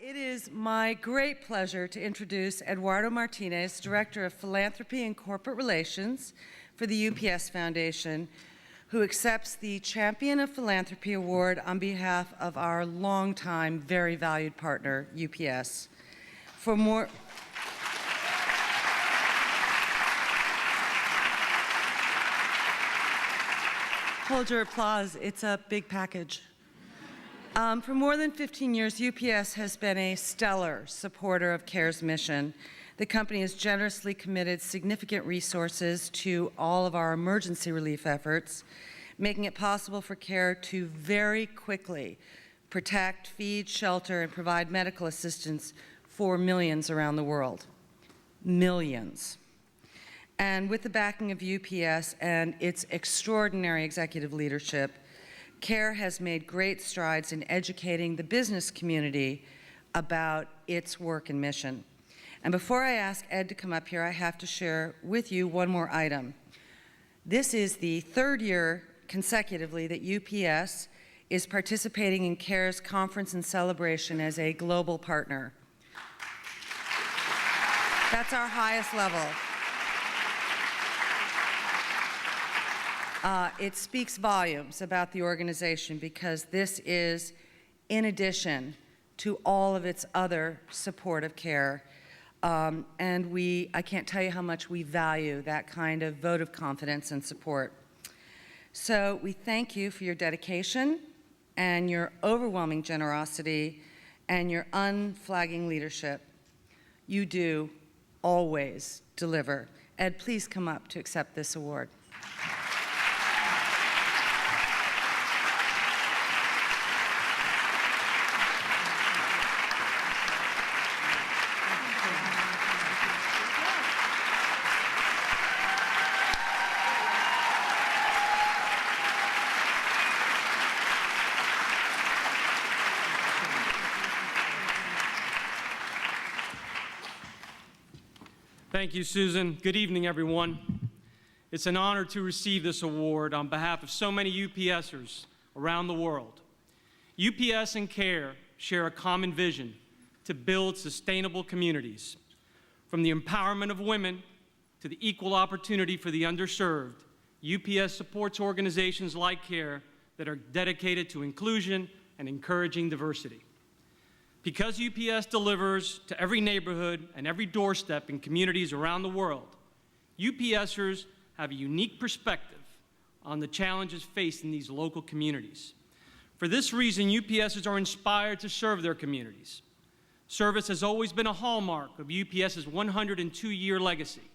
It is my great pleasure to introduce Eduardo Martinez, Director of Philanthropy and Corporate Relations for the UPS Foundation, who accepts the Champion of Philanthropy Award on behalf of our longtime, very valued partner, UPS. For more... Hold your applause, it's a big package. For more than 15 years, UPS has been a stellar supporter of CARE's mission. The company has generously committed significant resources to all of our emergency relief efforts, making it possible for CARE to very quickly protect, feed, shelter, and provide medical assistance for millions around the world. Millions. And with the backing of UPS and its extraordinary executive leadership, CARE has made great strides in educating the business community about its work and mission. And before I ask Ed to come up here, I have to share with you one more item. This is the third year consecutively that UPS is participating in CARE's conference and celebration as a global partner. That's our highest level. It speaks volumes about the organization because this is in addition to all of its other support of CARE. And I can't tell you how much we value that kind of vote of confidence and support. So we thank you for your dedication and your overwhelming generosity and your unflagging leadership. You do always deliver. Ed, please come up to accept this award. Thank you, Susan. Good evening, everyone. It's an honor to receive this award on behalf of so many UPSers around the world. UPS and CARE share a common vision to build sustainable communities. From the empowerment of women to the equal opportunity for the underserved, UPS supports organizations like CARE that are dedicated to inclusion and encouraging diversity. Because UPS delivers to every neighborhood and every doorstep in communities around the world, UPSers have a unique perspective on the challenges faced in these local communities. For this reason, UPSers are inspired to serve their communities. Service has always been a hallmark of UPS's 102-year legacy,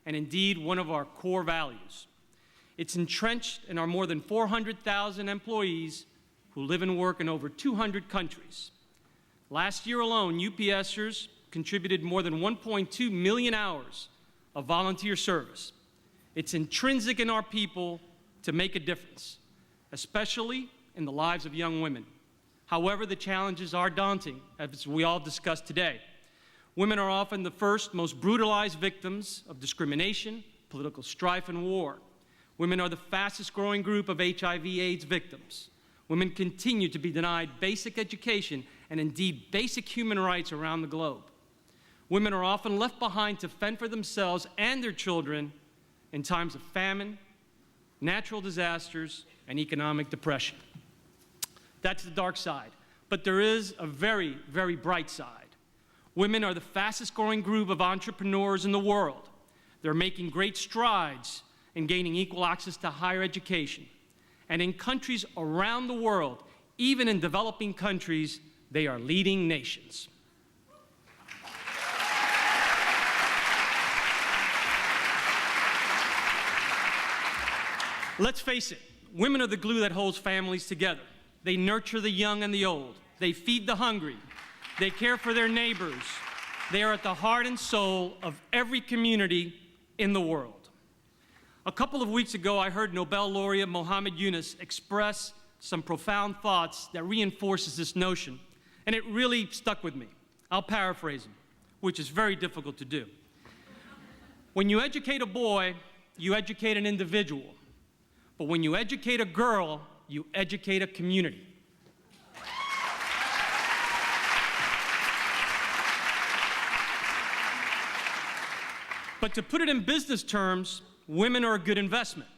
and indeed one of our core values. It's entrenched in our more than 400,000 employees who live and work in over 200 countries. Last year alone, UPSers contributed more than 1.2 million hours of volunteer service. It's intrinsic in our people to make a difference, especially in the lives of young women. However, the challenges are daunting, as we all discussed today. Women are often the first, most brutalized victims of discrimination, political strife, and war. Women are the fastest growing group of HIV/AIDS victims. Women continue to be denied basic education and indeed basic human rights around the globe. Women are often left behind to fend for themselves and their children in times of famine, natural disasters, and economic depression. That's the dark side. But there is a very, very bright side. Women are the fastest growing group of entrepreneurs in the world. They're making great strides in gaining equal access to higher education. And in countries around the world, even in developing countries, they are leading nations. Let's face it, women are the glue that holds families together. They nurture the young and the old. They feed the hungry. They care for their neighbors. They are at the heart and soul of every community in the world. A couple of weeks ago, I heard Nobel laureate Muhammad Yunus express some profound thoughts that reinforces this notion, and it really stuck with me. I'll paraphrase him, which is very difficult to do. When you educate a boy, you educate an individual. But when you educate a girl, you educate a community. But to put it in business terms, women are a good investment.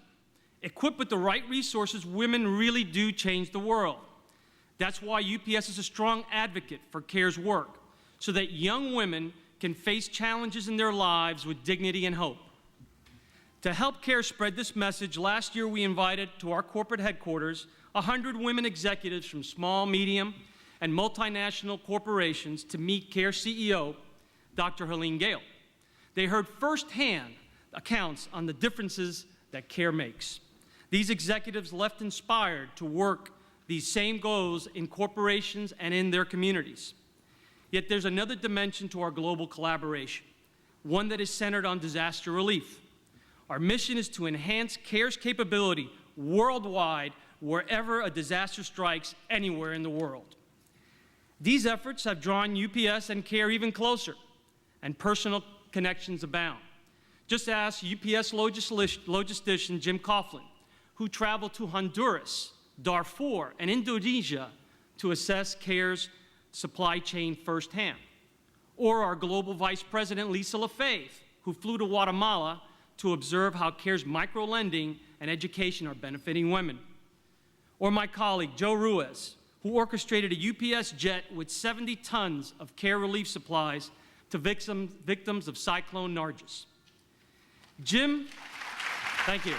Equipped with the right resources, women really do change the world. That's why UPS is a strong advocate for CARE's work, so that young women can face challenges in their lives with dignity and hope. To help CARE spread this message, last year we invited to our corporate headquarters 100 women executives from small, medium, and multinational corporations to meet CARE CEO, Dr. Helene Gayle. They heard firsthand accounts on the differences that CARE makes. These executives left inspired to work these same goals in corporations and in their communities. Yet there's another dimension to our global collaboration, one that is centered on disaster relief. Our mission is to enhance CARE's capability worldwide wherever a disaster strikes anywhere in the world. These efforts have drawn UPS and CARE even closer, and personal connections abound. Just ask UPS logistician Jim Coughlin, who traveled to Honduras, Darfur, and Indonesia to assess CARE's supply chain firsthand. Or our global vice president, Lisa LaFave, who flew to Guatemala to observe how CARE's microlending and education are benefiting women. Or my colleague, Joe Ruiz, who orchestrated a UPS jet with 70 tons of CARE relief supplies to victims of Cyclone Nargis. Jim, thank you.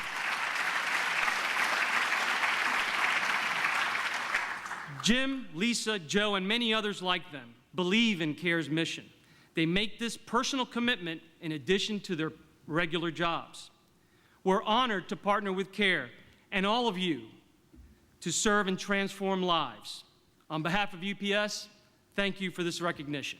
Jim, Lisa, Joe, and many others like them believe in CARE's mission. They make this personal commitment in addition to their regular jobs. We're honored to partner with CARE and all of you to serve and transform lives. On behalf of UPS, thank you for this recognition.